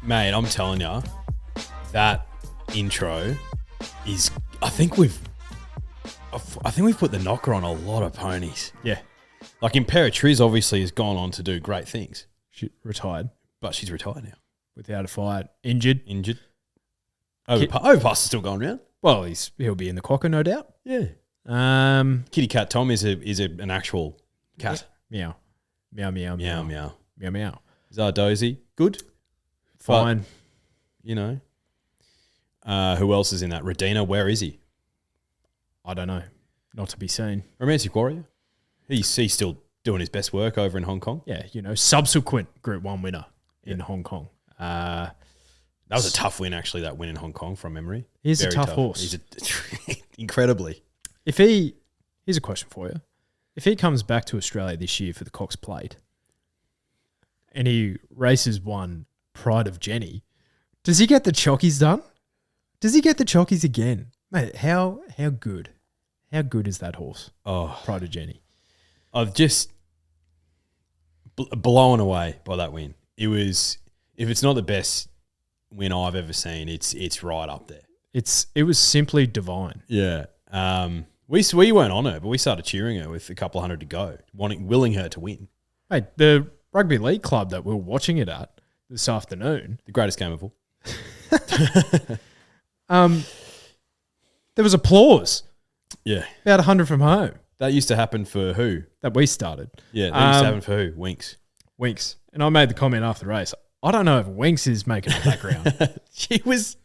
Mate, I'm telling you, that intro is. I think we've put the knocker on a lot of ponies. Yeah. Like Imperatriz obviously has gone on to do great things. She retired. But she's retired now. Without a fight. Injured. Overpass is still going around. Well, he'll be in the quokka, no doubt. Yeah. Kitty Cat Tom is an actual cat. Meow. Meow, meow, Meow, meow. Meow, meow. Zardozi, good. Fine. But, you know. Who else is in that? Radina, where is he? I don't know. Not to be seen. Romantic Warrior. He's still doing his best work over in Hong Kong. Yeah, subsequent Group 1 winner in Hong Kong. That was a tough win, actually, that win in Hong Kong from memory. He's a tough horse. He's incredibly. Here's a question for you. If he comes back to Australia this year for the Cox Plate and he races one Pride of Jenni, does he get the chockies done? Does he get the chockies again? Mate, how good? How good is that horse? Oh, Pride of Jenni. I've just blown away by that win. It was, if it's not the best win I've ever seen, it's right up there. It was simply divine. Yeah. We weren't on her, but we started cheering her with a couple hundred to go, willing her to win. Mate, the rugby league club that we were watching it at this afternoon, the greatest game of all. There was applause. Yeah. About 100 from home. That used to happen for who? That we started. Yeah, that used to happen for who? Winx. Winx. And I made the comment after the race. I don't know if Winx is making a background. She was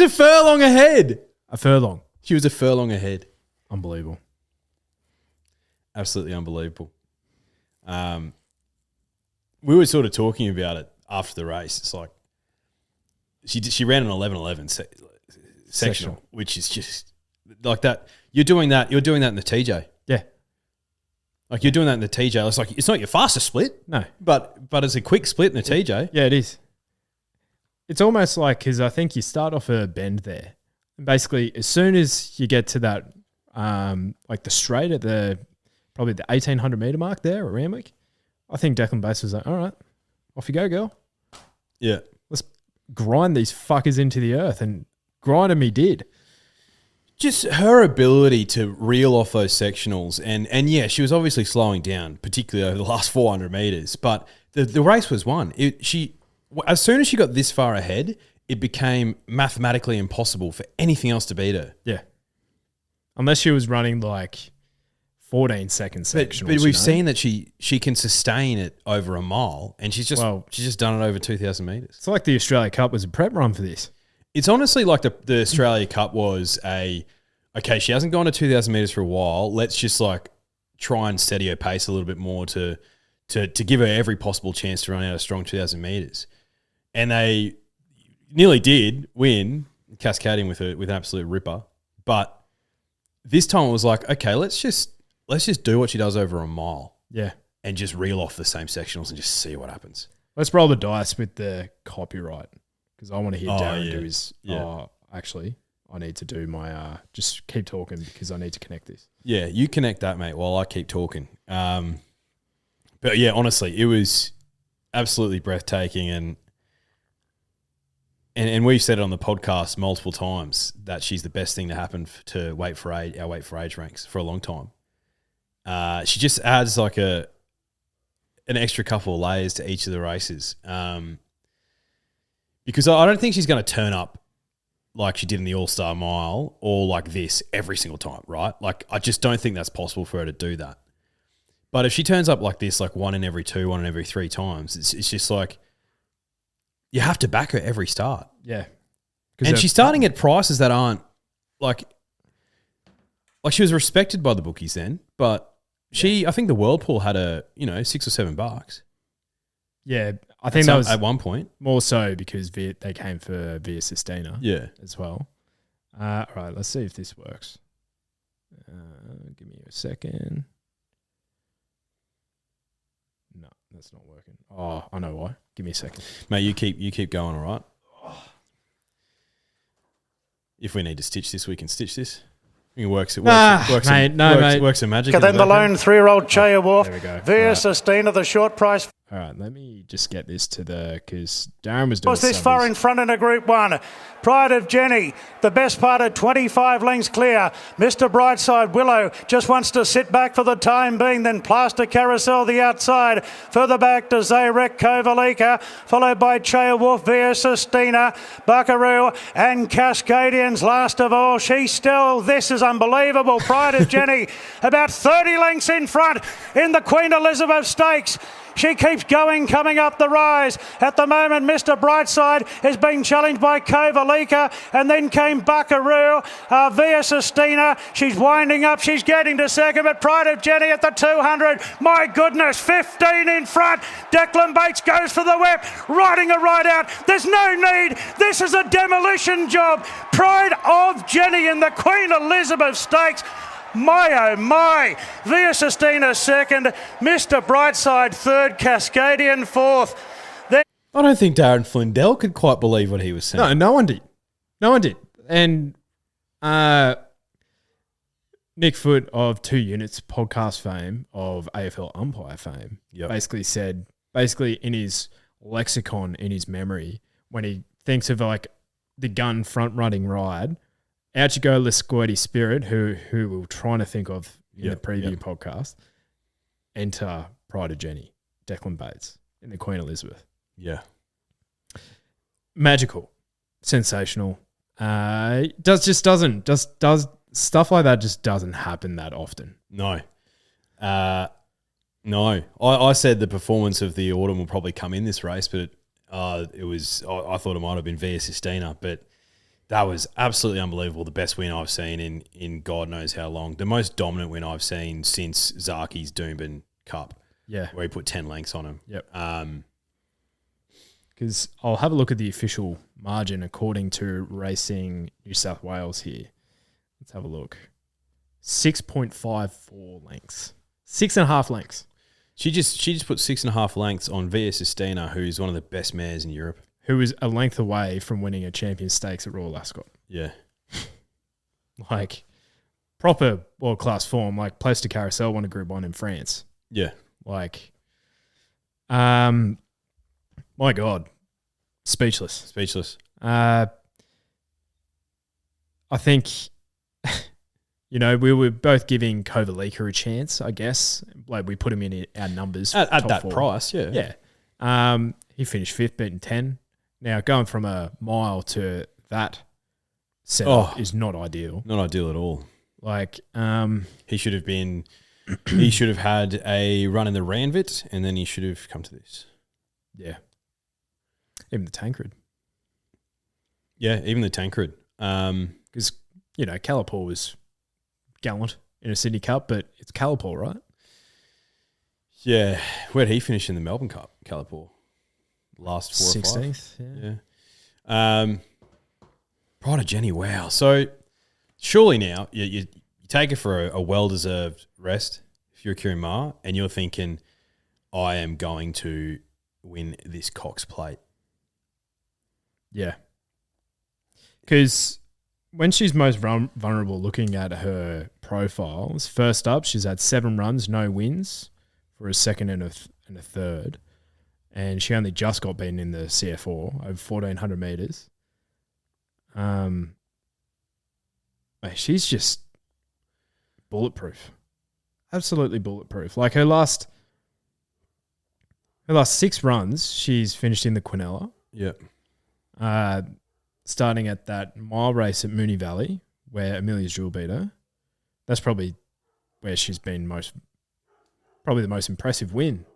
a furlong ahead. A furlong. She was a furlong ahead. Unbelievable. Absolutely unbelievable. We were sort of talking about it after the race. It's like she ran an 11:11 sectional, which is just like that. You're doing that in the TJ. Yeah. Like you're doing that in the TJ. It's like it's not your fastest split. No. But it's a quick split in the TJ. Yeah, it is. It's almost like, because I think you start off a bend there. And basically, as soon as you get to that, like the straight at probably the 1,800 metre mark there at Randwick, I think Declan Bass was like, all right, off you go, girl. Yeah. Let's grind these fuckers into the earth. And grind them he did. Just her ability to reel off those sectionals. And yeah, she was obviously slowing down, particularly over the last 400 metres. But the race was won. As soon as she got this far ahead, it became mathematically impossible for anything else to beat her. Yeah. Unless she was running like 14-second sectionals. But we've seen that she can sustain it over a mile, and she's just done it over 2,000 metres. It's like the Australia Cup was a prep run for this. It's honestly like the Australia Cup was she hasn't gone to 2,000 metres for a while. Let's just like try and steady her pace a little bit more to give her every possible chance to run out a strong 2,000 metres. And they nearly did win, cascading with an absolute ripper. But this time it was like, okay, let's just do what she does over a mile. Yeah. And just reel off the same sectionals and just see what happens. Let's roll the dice with the copyright, because I want to hear Darren do his, actually, I need to do my, just keep talking because I need to connect this. Yeah, you connect that, mate, while I keep talking. But yeah, honestly, it was absolutely breathtaking, and we've said it on the podcast multiple times that she's the best thing to happen to our weight for age ranks for a long time. She just adds like an extra couple of layers to each of the races. Because I don't think she's going to turn up like she did in the All-Star Mile or like this every single time, right? Like I just don't think that's possible for her to do that. But if she turns up like this, like one in every 2, 1 in every 3 times, it's just like you have to back her every start. Yeah. And she's starting at prices that aren't like she was respected by the bookies then, but I think the World Pool had $6 or $7. Yeah, I think that was at one point. More so because they came for Via Sistina. Yeah. As well. All right, let's see if this works. Give me a second. No, that's not working. Oh, I know why. Give me a second. Mate, you keep going, all right? If we need to stitch this, we can stitch this. It works. It works. Mate, works a magic. And then the lone 3-year-old Chaya Wolf. There we go. Via Sistina, the short price. All right, let me just get this to because Darren was doing Was this far in front in a Group 1. Pride of Jenni, the best part of 25 lengths clear. Mr. Brightside Willow just wants to sit back for the time being, then Plaster Carousel the outside. Further back to Zayrek Kovalika, followed by Chea Wolf via Sistina, Buckaroo and Cascadians last of all. This is unbelievable. Pride of Jenni about 30 lengths in front in the Queen Elizabeth Stakes. She keeps going, coming up the rise. At the moment, Mr. Brightside is being challenged by Kovalika, and then came Buckaroo via Sistina. She's winding up. She's getting to second, but Pride of Jenni at the 200. My goodness, 15 in front. Declan Bates goes for the whip, riding a ride out. There's no need. This is a demolition job. Pride of Jenni in the Queen Elizabeth Stakes. My oh my, Via Sistina second, Mr. Brightside third, Cascadian fourth. I don't think Darren Flindell could quite believe what he was saying. No one did. No one did. And Nick Foote of 2 Units podcast fame, of AFL umpire fame, basically said, in his lexicon, in his memory, when he thinks of like the gun front running ride, out you go, Lesquotti Spirit, who we were trying to think of in the preview podcast. Enter Pride of Jenni, Declan Bates in the Queen Elizabeth. Yeah. Magical. Sensational. Does stuff like that just doesn't happen that often. No. No. I said the performance of the autumn will probably come in this race, but it was, I thought it might have been Via Sistina, but that was absolutely unbelievable. The best win I've seen in God knows how long. The most dominant win I've seen since Zaki's Doomben Cup. Yeah. Where he put 10 lengths on him. Yep. Because I'll have a look at the official margin according to Racing New South Wales here. Let's have a look. 6.54 lengths. 6.5 lengths. She just put 6.5 lengths on Via Sistina, who's one of the best mares in Europe. Who was a length away from winning a Champion Stakes at Royal Ascot. Yeah. Like, proper world-class form. Like, Placer Carousel won a Group 1 in France. Yeah. Like, my God. Speechless. I think, we were both giving Kovalika a chance, I guess. Like, we put him in our numbers. At that 4. Price, yeah. Yeah. He finished 5th, beaten 10. Now, going from a mile to that setup is not ideal. Not ideal at all. Like, he should have had a run in the Ranvit, and then he should have come to this. Yeah. Even the Tancred. Yeah, even the Tancred. Because, Calipaul was gallant in a Sydney Cup, but it's Calipaul, right? Yeah. Where'd he finish in the Melbourne Cup, Calipaul? Last 4 or 5? 16th, yeah. Pride of Jenni, wow. So surely now you take it for a well-deserved rest if you're Kieran Maher and you're thinking, I am going to win this Cox Plate. Yeah. Because when she's most vulnerable, looking at her profiles, first up, she's had 7 runs, no wins for a second and a third. And she only just got beaten in the CF4 over 1,400 metres. She's just bulletproof. Absolutely bulletproof. Like her last 6 runs, she's finished in the Quinella. Yep. Starting at that mile race at Moonee Valley, where Amelia's Jewel beat her. That's probably where she's been probably the most impressive win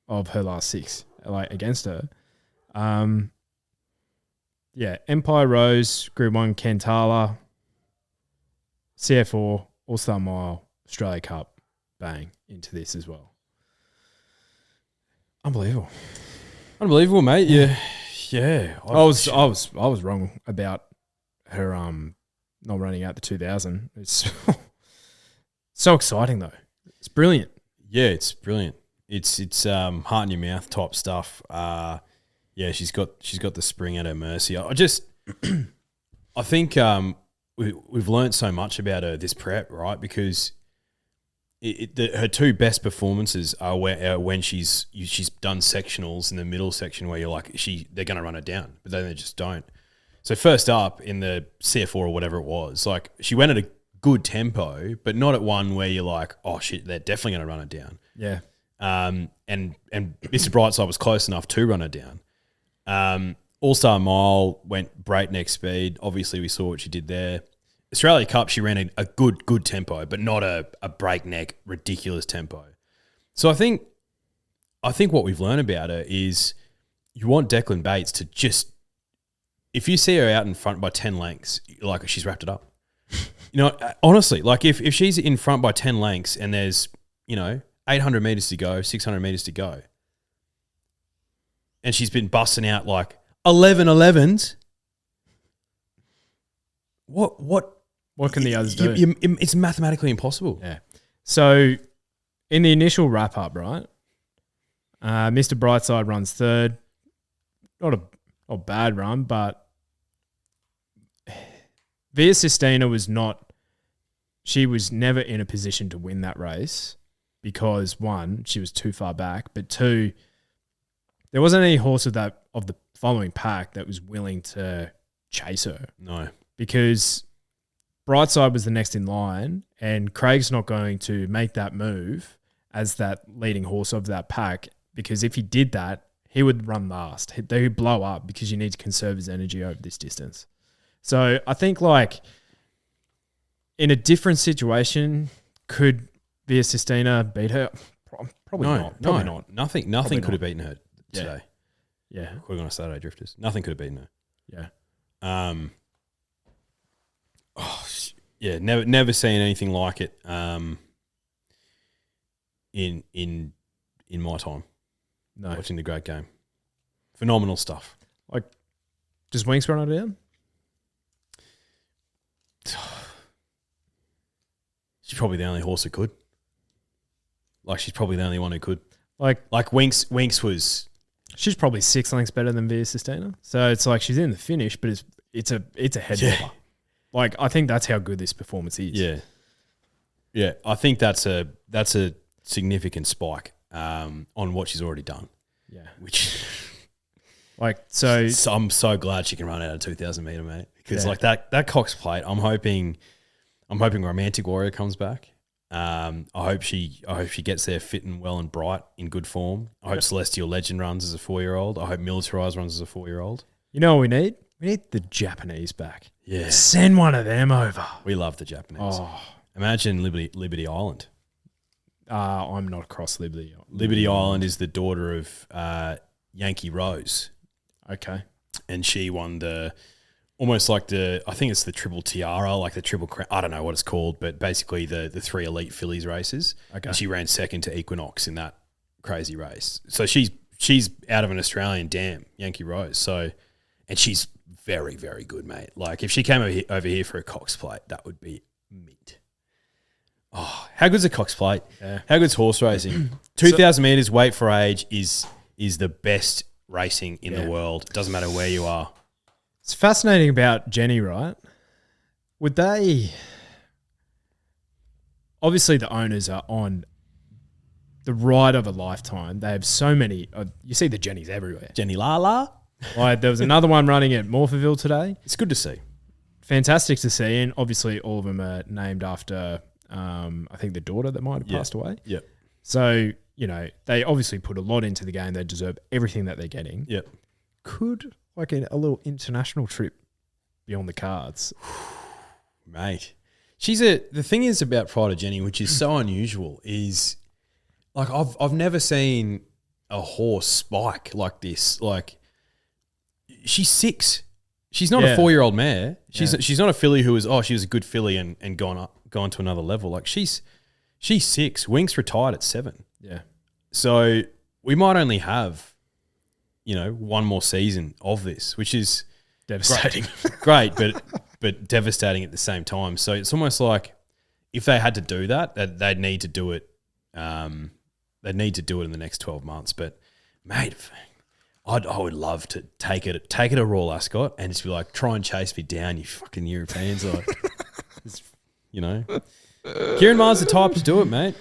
of her last 6, against her. Empire Rose, Group 1, Kentala, CF4, All-Star Mile, Australia Cup, bang, into this as well. Unbelievable, mate. Yeah. I was wrong about her not running out the 2000. It's so exciting though. It's brilliant. Yeah, it's brilliant. It's heart in your mouth type stuff. She's got the spring at her mercy. I think we've learned so much about her this prep, right? Because her two best performances are when she's done sectionals in the middle section where you're like they're going to run it down, but then they just don't. So first up in the CF4 or whatever it was, like she went at a good tempo, but not at one where you're like, oh shit, they're definitely going to run it down. Yeah. And Mr. Brightside was close enough to run it down. All-Star Mile went breakneck speed. Obviously, we saw what she did there. Australia Cup, she ran a good tempo, but not a breakneck, ridiculous tempo. So I think what we've learned about her is you want Declan Bates to just, if you see her out in front by 10 lengths, like she's wrapped it up. Honestly, like if she's in front by 10 lengths and there's, 800 metres to go, 600 metres to go, and she's been busting out like 11-11s, what can the others do? It's mathematically impossible. Yeah. So in the initial wrap-up, right, Mr. Brightside runs third. Not a bad run, but Via Sistina was never in a position to win that race because, one, she was too far back, but two, there wasn't any horse of the following pack that was willing to chase her. No. Because Brightside was the next in line, and Craig's not going to make that move as that leading horse of that pack, because if he did that, he would run last. They would blow up because you need to conserve his energy over this distance. So I think, like, in a different situation, could Via Sistina beat her? Probably not. Probably not. Nothing could have beaten her today. Yeah. We're going to Saturday Drifters. Nothing could have beaten her. Yeah. Never seen anything like it. In my time, watching the great game, phenomenal stuff. Like, does Winx run it down? She's probably the only horse who could. Like, she's probably the only one who could. Like Winx was. She's probably 6 lengths better than Via Sistina. So it's like she's in the finish, but it's a head bobber. Like, I think that's how good this performance is. Yeah. Yeah, I think that's a significant spike on what she's already done. Yeah. Which, so I'm so glad she can run out a 2,000 meter, mate. Because that Cox Plate, I'm hoping Romantic Warrior comes back. I hope she gets there fit and well and bright in good form. I hope Celestial Legend runs as a 4-year-old. I hope Militarized runs as a 4-year-old. You know what we need? We need the Japanese back. Yeah. Send one of them over. We love the Japanese. Oh. Imagine Liberty Island. I'm not across Liberty. Liberty Island is the daughter of Yankee Rose. Okay. And she won I think it's the Triple Tiara, like the Triple Crown. I don't know what it's called, but basically the 3 elite fillies races. Okay. And she ran second to Equinox in that crazy race. So she's out of an Australian dam, Yankee Rose. So, and she's very, very good, mate. Like, if she came over here for a Cox Plate, that would be mint. Oh, how good's a Cox Plate? Yeah. How good's horse racing? 2,000 metres, weight for age is the best racing in the world. It doesn't matter where you are. It's fascinating about Jenni, right? Would they... Obviously, the owners are on the ride of a lifetime. They have so many... you see the Jennies everywhere. Jenni Lala. Like, there was another one running at Morphettville today. It's good to see. Fantastic to see. And obviously, all of them are named after... I think the daughter that might have passed away. Yep. So, they obviously put a lot into the game. They deserve everything that they're getting. Yep. Could, like, a little international trip be on the cards? Mate. The thing is about Pride of Jenni, which is so unusual, is, like, I've never seen a horse spike like this. Like, she's 6. She's not a 4-year-old mare. She's not a filly who she was a good filly and gone to another level. Like, she's 6. Winx retired at 7. Yeah. So we might only have, one more season of this, which is devastating. Great, but devastating at the same time. So it's almost like if they had to do that, they'd need to do it. They'd need to do it in the next 12 months. But mate, I would love to take it to Royal Ascot and just be like, try and chase me down, you fucking Europeans. Like, Kieran Maher's the type to do it, mate.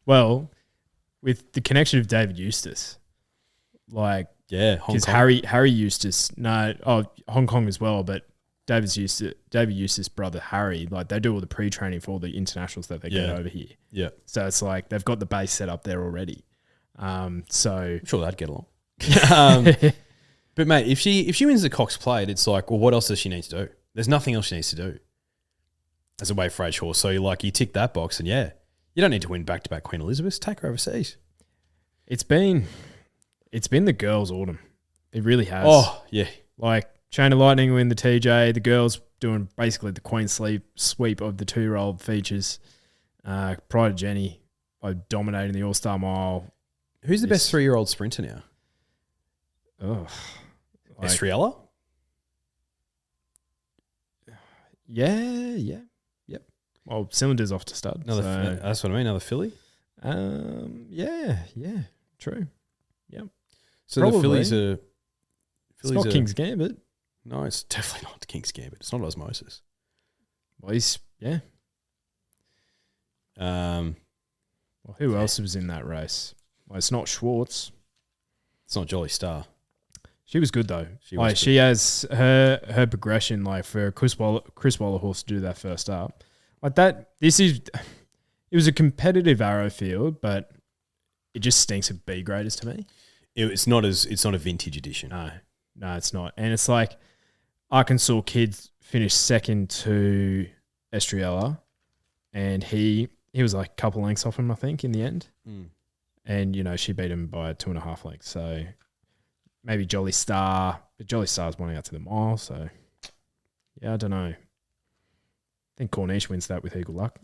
Well, with the connection of David Eustace, like, Yeah, Hong because Kong. Harry Eustace, Hong Kong as well, but David Eustace's brother Harry, like they do all the pre-training for all the internationals that they get over here. Yeah. So it's like they've got the base set up there already. So I'm sure they'd get along. But mate, if she wins the Cox Plate, it's like, well, what else does she need to do? There's nothing else she needs to do as a weight for age horse. So you tick that box, and you don't need to win back-to-back Queen Elizabeths. Take her overseas. it's been the girls' autumn. It really has. Oh yeah, Like Chain of Lightning win the TJ, the girls doing basically the Queen sweep of the 2-year-old features. Pride of Jenni by dominating the All-Star Mile. who's the best 3-year-old sprinter now? Oh, Estriella? Yep. Well, Cylinder's off to start. That's what I mean. Another filly. Yeah, true. Yep. So Probably. the fillies are. It's not King's Gambit. No, it's definitely not King's Gambit. It's not Osmosis. Well, yeah. Well, who else was in that race? Well, it's not Schwartz. It's not Jolly Star. She was good though. She was good. She has her progression, like for Chris Waller horse to do that first up. Like that, it was a competitive arrow field, but it just stinks of B graders to me. It's not a vintage edition. No, it's not. And it's like Arkansas kid finished second to Estriella, and he was like a couple lengths off him, I think, in the end. Mm. And, she beat him by 2.5 lengths. So maybe Jolly Star, but Jolly Star's wanting out to the mile. So, yeah, I don't know. I think Corniche wins that with equal luck.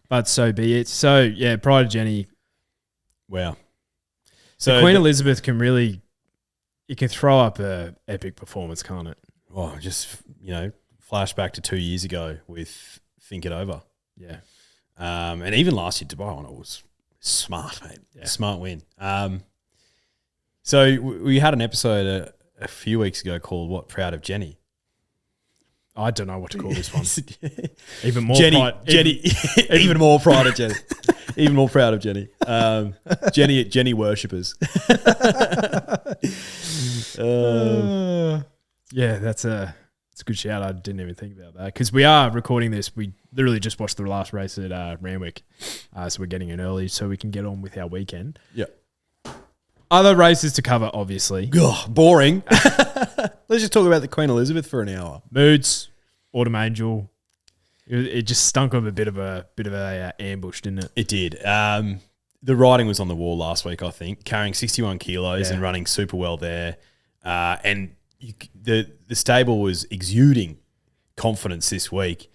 But so be it. So, yeah, Pride of Jenni. Wow. So Queen Elizabeth can really, it can throw up a epic performance, can't it? Oh, just, flash back to 2 years ago with Think It Over. Yeah. And even last year, Dubai on it was smart, mate. Yeah. Smart win. So we had an episode a few weeks ago called "What Proud of Jenni." I don't know what to call this one. Even more Jenni, pride. even more proud of Jenni. Even more proud of Jenni. Jenni worshippers. Yeah, it's a good shout. I didn't even think about that because we are recording this. We literally just watched the last race at Randwick, so we're getting in early so we can get on with our weekend. Yeah. Other races to cover, obviously. Ugh, boring. Let's just talk about the Queen Elizabeth for an hour. Moods, Autumn Angel. It just stunk of a bit of a ambush, didn't it? It did. The riding was on the wall last week, I think, carrying 61 kilos and running super well there. And the stable was exuding confidence this week.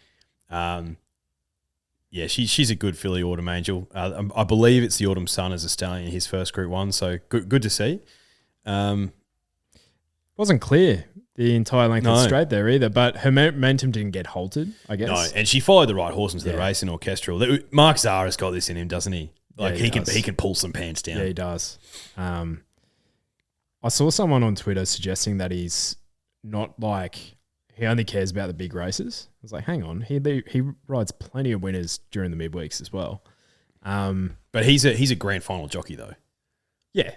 She's a good filly, Autumn Angel. I believe it's the Autumn Sun as a stallion in his first Group 1, so good to see. Wasn't clear the entire length of the straight there either, but her momentum didn't get halted, I guess. No, and she followed the right horse into the race in Orchestral. Mark Zara's got this in him, doesn't he? Like he can pull some pants down. Yeah, he does. I saw someone on Twitter suggesting that he's not like he only cares about the big races. I was like, hang on, he rides plenty of winners during the midweeks as well. But he's a grand final jockey though. Yeah.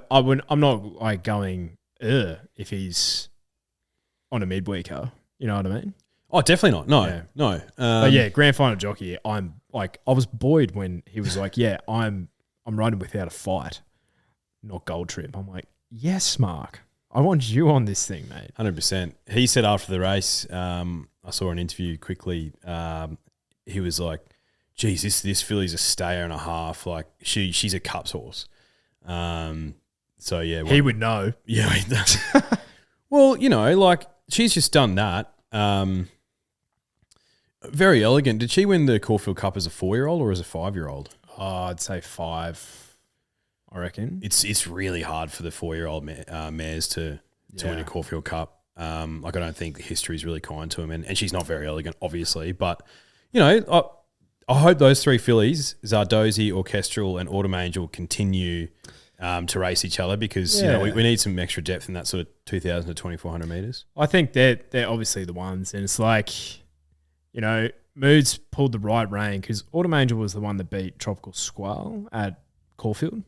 I'm not like going if he's on a midweeker. You know what I mean? Oh, definitely not. No. But yeah, grand final jockey. I'm like, I was buoyed when he was like, yeah, I'm riding without a fight, not Gold Trip. I'm like, yes, Mark, I want you on this thing, mate. 100%. He said after the race, I saw an interview quickly. He was like, geez, this filly's a stayer and a half. Like she's a Cups horse. So yeah, he would know. Yeah, he does. Well, like she's just done that. Very elegant. Did she win the Caulfield Cup as a 4-year-old or as a 5-year-old? Oh, I'd say 5. I reckon it's really hard for the 4-year-old mares to win a Caulfield Cup. Like I don't think history is really kind to him, and she's not very elegant, obviously. But I hope those 3 fillies, Zardozi, Orchestral, and Autumn Angel, continue to race each other because we need some extra depth in that sort of 2,000 to 2,400 meters. I think they're obviously the ones, and it's like, Moods pulled the right rein because Autumn Angel was the one that beat Tropical Squall at Caulfield.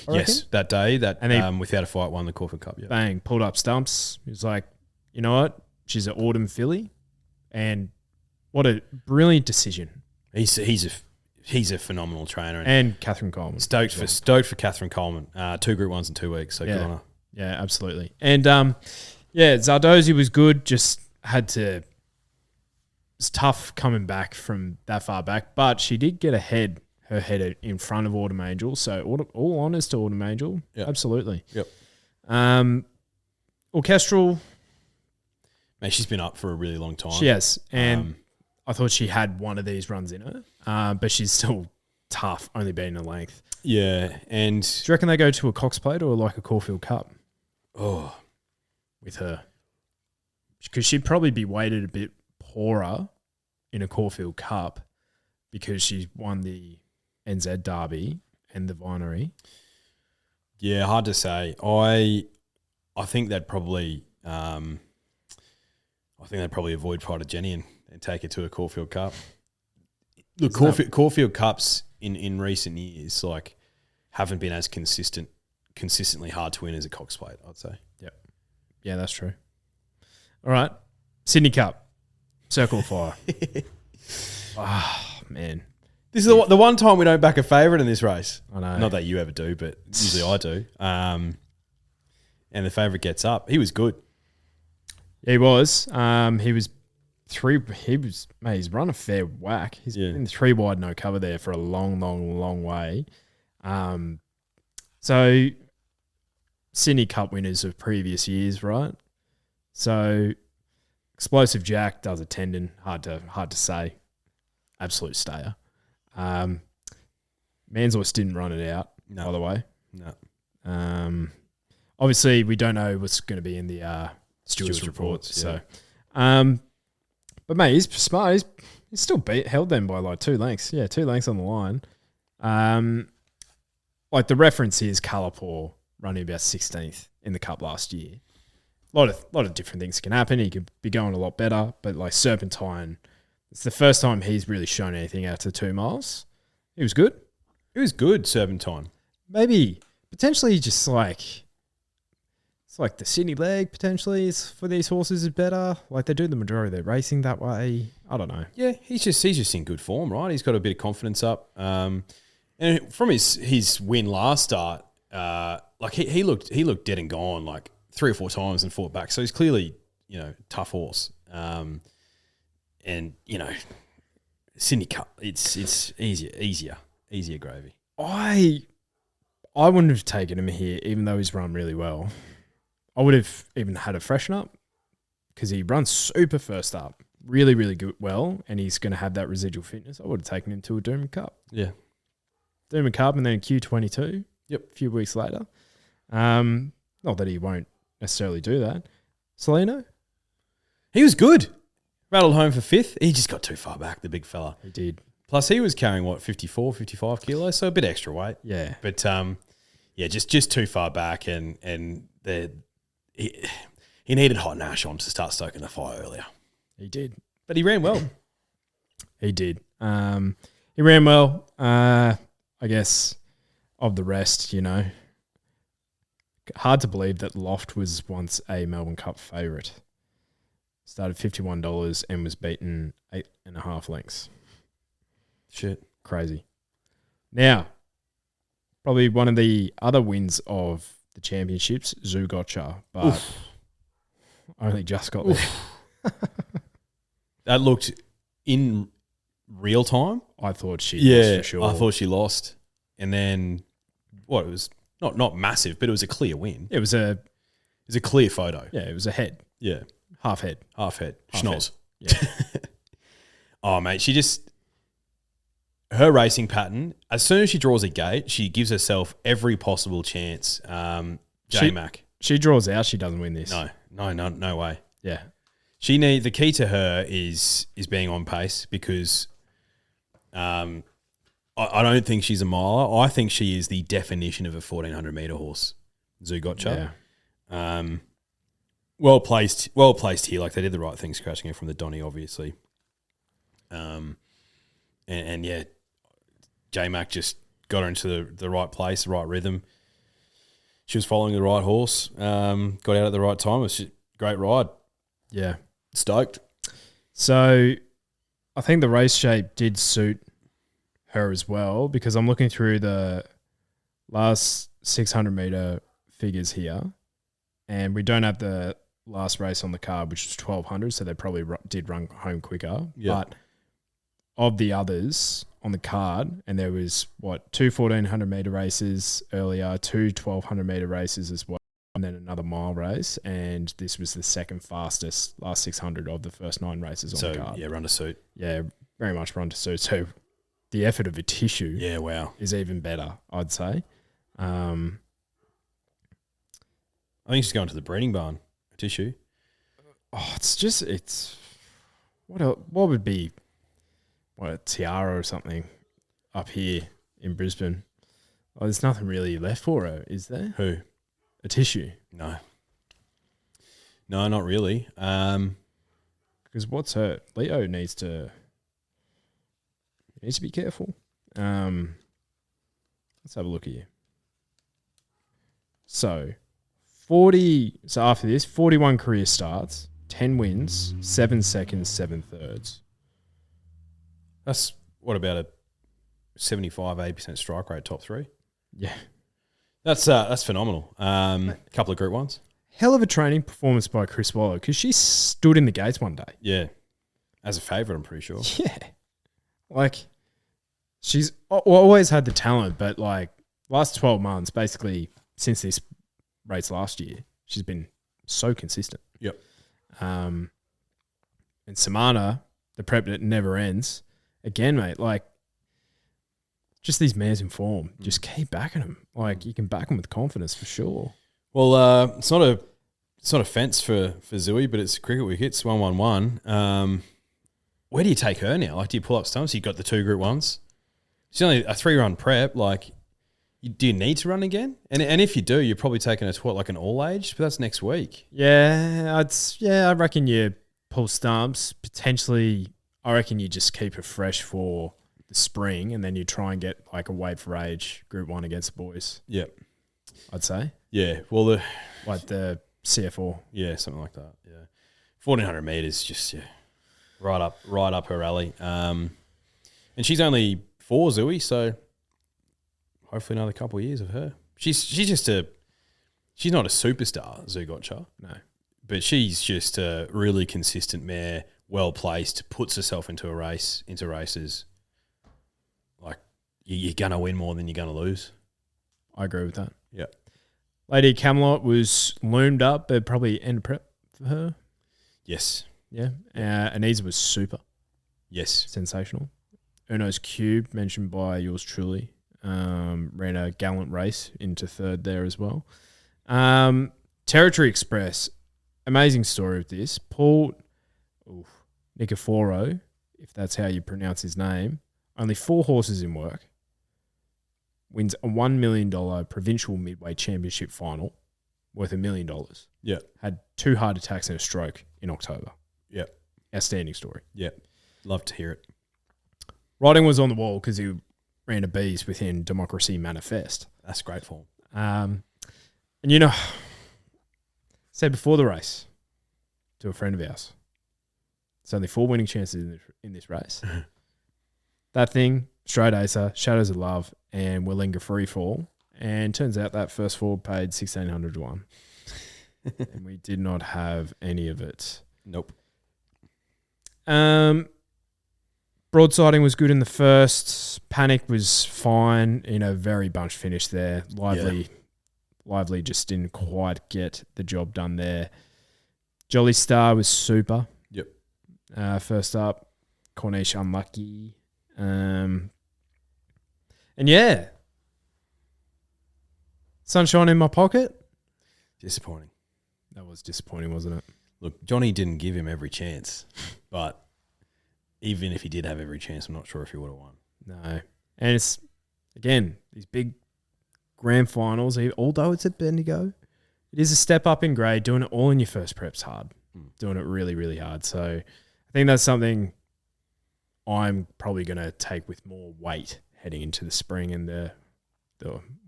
I Yes, reckon. that day that And he- without a fight won the Caulfield Cup. Yeah, Bang, pulled up stumps. He was like, you know what? She's an Autumn filly. And what a brilliant decision. he's a phenomenal trainer. And Catherine Coleman. Stoked for Catherine Coleman. 2 Group 1s in 2 weeks. So good on her. Yeah, absolutely. And Zardozi was good. Just had to. It's tough coming back from that far back, but she did get her head in front of Autumn Angel. So all honours to Autumn Angel. Yep. Absolutely. Yep. Orchestral. Man, she's been up for a really long time. She has, and I thought she had one of these runs in her, but she's still tough, only being a length. Yeah, and Do you reckon they go to a Cox Plate or like a Caulfield Cup oh, with her? Because she'd probably be weighted a bit poorer in a Caulfield Cup because she won the NZ Derby and the Vinery. yeah, hard to say. I think they'd probably avoid Pride of Jenni and take it to a Caulfield Cup. Look, Caulfield Cups in recent years like haven't been as consistently hard to win as a Cox Plate, I'd say. Yep. Yeah, that's true. All right. Sydney Cup. Circle of Fire. Man. This is the one time we don't back a favourite in this race. I know. Not that you ever do, but usually I do. And the favourite gets up. He was good. He was. He was mate, he's run a fair whack. He's Yeah. been 3 wide, no cover there for a long, long, long way. So Sydney Cup winners of previous years, right? So Explosive Jack does a tendon. Hard to say. Absolute stayer. Mansworth didn't run it out, by the way. No. Obviously, we don't know what's going to be in the stewards reports. yeah. So, but mate, he's smart. He's still held them by like 2 lengths. Yeah, 2 lengths on the line. Like the reference is Colourpaw running about 16th in the Cup last year. A lot of different things can happen. He could be going a lot better, but like Serpentine, it's the first time he's really shown anything out to 2 miles. He was good. It was good, Serpentine. Maybe potentially just like it's like the Sydney leg potentially is for these horses is better. Like they do the majority of their racing that way. I don't know. Yeah, he's just in good form, right? He's got a bit of confidence up. And from his win last start, like he looked dead and gone like 3 or 4 times and fought back. So he's clearly, tough horse. And Sydney Cup, it's easier gravy. I wouldn't have taken him here, even though he's run really well. I would have even had a freshen up because he runs super first up, really, really good, well, and he's going to have that residual fitness. I would have taken him to a Doomben Cup. Yeah. Doomben Cup and then Q22. Yep. A few weeks later. Not that he won't necessarily do that. Salino? He was good. Rattled home for 5th. He just got too far back, the big fella. He did. Plus, he was carrying, 54, 55 kilos, so a bit extra weight. Yeah. But, just too far back, and he needed Hot Nash on to start stoking the fire earlier. He did. But he ran well. He did. He ran well. I guess of the rest, hard to believe that Loft was once a Melbourne Cup favourite. Started $51 and was beaten 8.5 lengths. Shit. Crazy. Now, probably one of the other wins of the championships, Zoo Gotcha, but only just got there. That looked in real time. I thought she lost for sure. I thought she lost. And then, it was not massive, but it was a clear win. It was a clear photo. Yeah, it was a head. Yeah. Half head. Schnoz. Yeah. Oh, mate, her racing pattern, as soon as she draws a gate, she gives herself every possible chance. J-Mac. She draws out, she doesn't win this. No way. Yeah. The key to her is being on pace because I don't think she's a miler. I think she is the definition of a 1,400 metre horse, Zoo Gotcha. Yeah. Well placed here. Like they did the right thing scratching her from the Donny, obviously. And yeah, J-Mac just got her into the right place, the right rhythm. She was following the right horse, got out at the right time. It was just a great ride. Yeah. Stoked. So I think the race shape did suit her as well, because I'm looking through the last 600 meter figures here, and we don't have the last race on the card, which was 1200, so they probably did run home quicker. Yeah. But of the others on the card, and there was, two 1400 meter races earlier, two 1200 meter races as well, and then another mile race, and this was the second fastest last 600 of the first 9 races on the card. So, yeah, run to suit. Yeah, very much run to suit. So the effort of a tissue Yeah, wow. is even better, I'd say. I think she's going to the breeding barn. A tissue. Oh, it's what would be a tiara or something up here in Brisbane? Oh, there's nothing really left for her, is there? Who? A tissue. No, not really. Because what's her? Leo needs to be careful. Let's have a look here. So 40. So after this, 41 career starts, 10 wins, 7 seconds, 7 thirds. That's what about a 75-80% strike rate, top 3? Yeah. That's phenomenal. A couple of Group 1s. Hell of a training performance by Chris Waller, because she stood in the gates one day. Yeah. As a favourite, I'm pretty sure. Yeah. Like, she's always had the talent, but like last 12 months, basically since this race last year, she's been so consistent. Yep. And Samana, the prep that never ends. Again, mate, like, just these mares in form. Just keep backing them. Like, you can back them with confidence for sure. Well, it's not a fence for Zooey, but it's cricket wickets, 1-1-1. Where do you take her now? Like, do you pull up stumps? You got the 2 Group 1s. It's only a 3-run prep. Like, do you need to run again? And if you do, you're probably taking like an all age, but that's next week. Yeah, I reckon you pull stumps. Potentially, I reckon you just keep her fresh for the spring, and then you try and get like a weight for age Group 1 against the boys. Yep. I'd say. Yeah. Well, like the CF4. Yeah, something like that. Yeah. 1400 meters, just right up her alley. And she's only 4, Zooey, so hopefully another couple of years of her. She's not a superstar, Zougotcha. No. But she's just a really consistent mare, well placed, puts herself into races. Like, you're gonna win more than you're gonna lose. I agree with that. Yeah. Lady Camelot was loomed up, but probably end prep for her. Yes. Yeah. Anisa was super. Yes. Sensational. Uno's Cube, mentioned by yours truly, ran a gallant race into 3rd there as well. Territory Express, amazing story with this. Paul Nicoforo, if that's how you pronounce his name, only 4 horses in work, wins a $1 million provincial midway championship final worth $1 million. Yeah. Had 2 heart attacks and a stroke in October. Yeah. Outstanding story. Yeah. Love to hear it. Writing was on the wall because he ran a bees within Democracy Manifest. That's great form. And you know, said before the race to a friend of ours, it's only 4 winning chances in this race. That thing, straight acer, Shadows of Love, and Willinga Freefall. And turns out that first 4 paid 1,600 to 1. And we did not have any of it. Nope. Broadsiding was good in the first. Panic was fine in a very bunched finish there. Lively just didn't quite get the job done there. Jolly Star was super. Yep. First up, Corniche unlucky. And yeah, sunshine in my pocket. Disappointing. That was disappointing, wasn't it? Look, Johnny didn't give him every chance, but even if he did have every chance, I'm not sure if he would have won. No. And it's, again, these big grand finals, although it's at Bendigo, it is a step up in grade. Doing it all in your first prep's hard. Doing it really, really hard. So I think that's something I'm probably going to take with more weight heading into the spring and the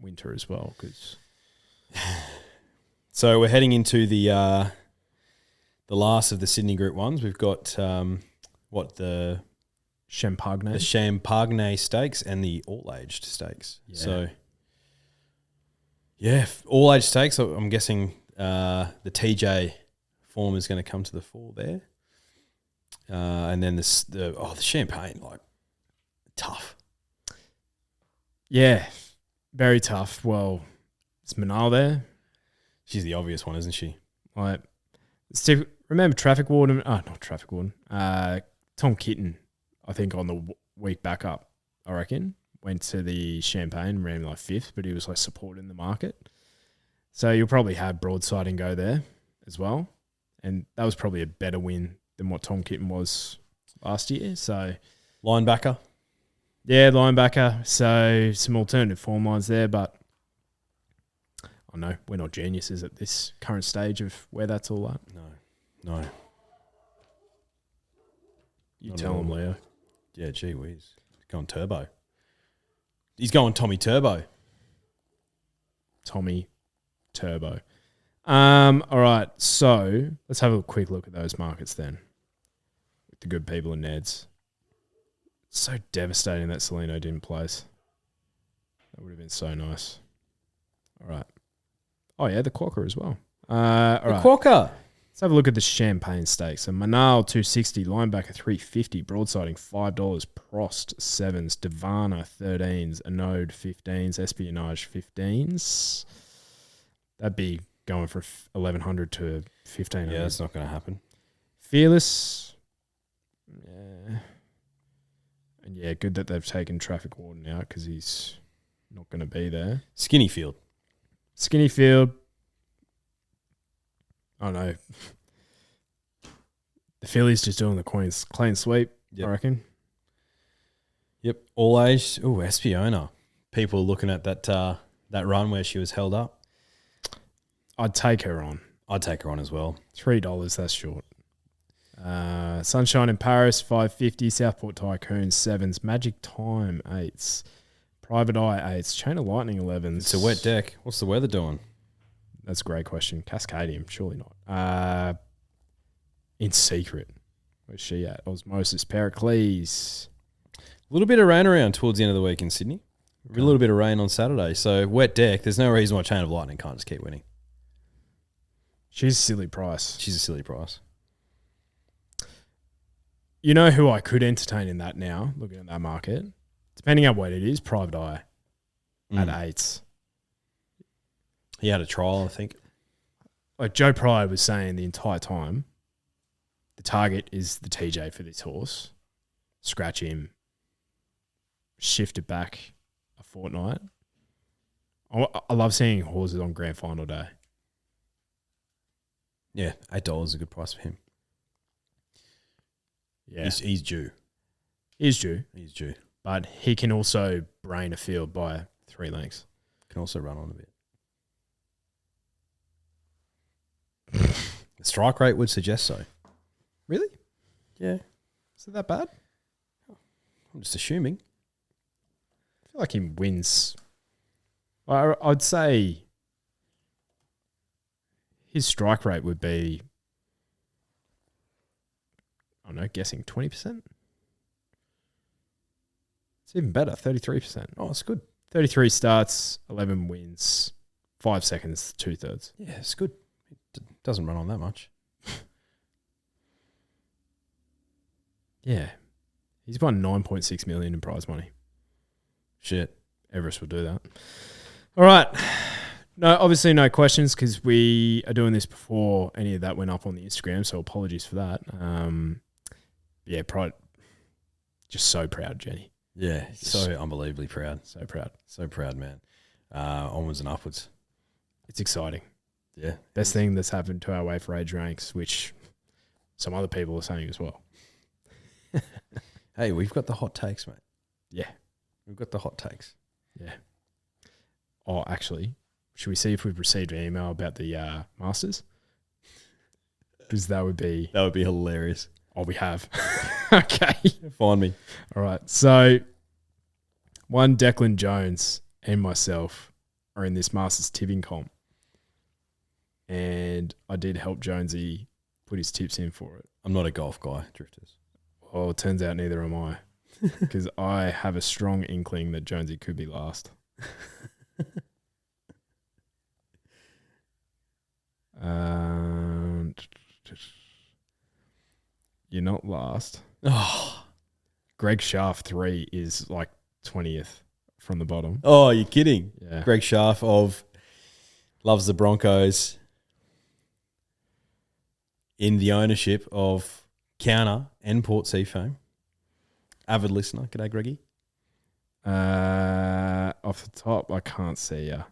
winter as well. So we're heading into the last of the Sydney Group 1s. We've got the Champagne Stakes and the all-aged stakes. Yeah. So, yeah, all-aged stakes, I'm guessing the TJ form is going to come to the fore there. And then the Champagne, like, tough. Yeah, very tough. Well, is Manal there? She's the obvious one, isn't she? Like, Steve, remember Traffic Warden? Not Traffic Warden. Tom Kitten, I think on the week back up, I reckon, went to the Champagne, ran like 5th, but he was like supporting the market. So you'll probably have Broadsiding go there as well. And that was probably a better win than what Tom Kitten was last year. So Linebacker. Yeah, linebacker. So some alternative form lines there, but I know we're not geniuses at this current stage of where that's all at. No. You Not tell at him, all. Leo. Yeah, gee whiz. He's going turbo. He's going Tommy Turbo. Tommy Turbo. All right, so let's have a quick look at those markets then. With the good people in Neds. It's so devastating that Celino didn't place. That would have been so nice. All right. Oh, yeah, the Quokka as well. All right. Quokka. Let's have a look at the Champagne Stakes. So Manal, 260, linebacker, 350, broadsiding, $5, Prost, 7s, Devana, 13s, Anode, 15s, Espionage, 15s. That'd be going for 1,100 to 1,500. Yeah, that's not going to happen. Fearless. Yeah. And yeah, good that they've taken Traffic Warden out because he's not going to be there. Skinny Field. Skinny Field. I don't know. The Phillies just doing the clean sweep, Yep. I reckon. Yep. All age. Ooh, Espiona. People looking at that run where she was held up. I'd take her on. I'd take her on as well. $3, that's short. Sunshine in Paris, 550. Southport Tycoon, 7s. Magic Time, 8s. Private Eye, 8s. Chain of Lightning, 11s. It's a wet deck. What's the weather doing? That's a great question. Cascadium, surely not. In Secret. Where's she at? Osmosis, Pericles. A little bit of rain around towards the end of the week in Sydney. A little bit of rain on Saturday. So, wet deck. There's no reason why Chain of Lightning can't just keep winning. She's a silly price. She's a silly price. You know who I could entertain in that now, looking at that market? Depending on what it is, Private Eye at 8s. He had a trial, I think. Like Joe Pryor was saying the entire time, the target is the TJ for this horse. Scratch him. Shift it back a fortnight. I love seeing horses on grand final day. Yeah, $8 is a good price for him. Yeah. He's due. He's due. He's due. But he can also brain a field by 3 lengths. Can also run on a bit. The strike rate would suggest so. Really? Yeah. Is it that bad? I'm just assuming. I feel like he wins. I'd say his strike rate would be, I don't know, guessing 20%. It's even better, 33%. Oh, it's good. 33 starts, 11 wins, 5 seconds, 2/3. Yeah, it's good. It doesn't run on that much. Yeah. He's won 9.6 million in prize money. Shit. Everest will do that. All right. No, obviously no questions because we are doing this before any of that went up on the Instagram, so apologies for that. Yeah, pride. Just so proud, Jenny. Yeah, so unbelievably proud. So proud. So proud, man. Onwards and upwards. It's exciting. Yeah. Best thing that's happened to our Way for Age ranks, which some other people are saying as well. Hey, we've got the hot takes, mate. Yeah. We've got the hot takes. Yeah. Oh, actually, should we see if we've received an email about the Masters? Because that would be hilarious. Oh, we have. Okay. Find me. All right. So, one Declan Jones and myself are in this Masters tipping comp. And I did help Jonesy put his tips in for it. I'm not a golf guy, Drifters. Well, it turns out neither am I. Because I have a strong inkling that Jonesy could be last. You're not last. Oh, Greg Schaff 3 is like 20th from the bottom. oh, you're kidding. Yeah. Greg Schaff of loves the Broncos in the ownership of Counter and Port Seafoam. Avid listener. G'day, Greggy. Off the top, I can't see you.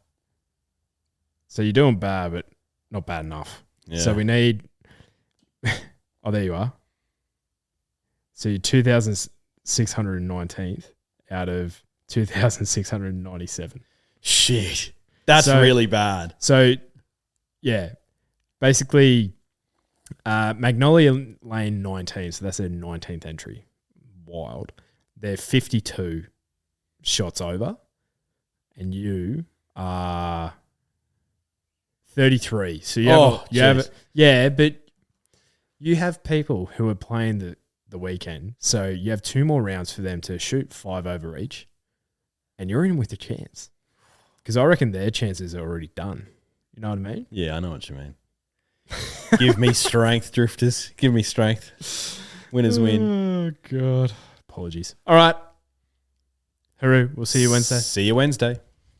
So you're doing bad, but not bad enough. Yeah. So we need... oh, there you are. So you're 2,619th out of 2,697. Shit. That's So- really bad. So, yeah, basically, Magnolia Lane 19, so that's their 19th entry. Wild. They're 52 shots over, and you are 33. So you have, but you have people who are playing the weekend, so you have 2 more rounds for them to shoot 5 over each, and you're in with a chance. Because I reckon their chances are already done. You know what I mean? Yeah, I know what you mean. Give me strength, Drifters. Give me strength. Winners win. Oh, God. Apologies. All right. Haru, we'll see you Wednesday. See you Wednesday.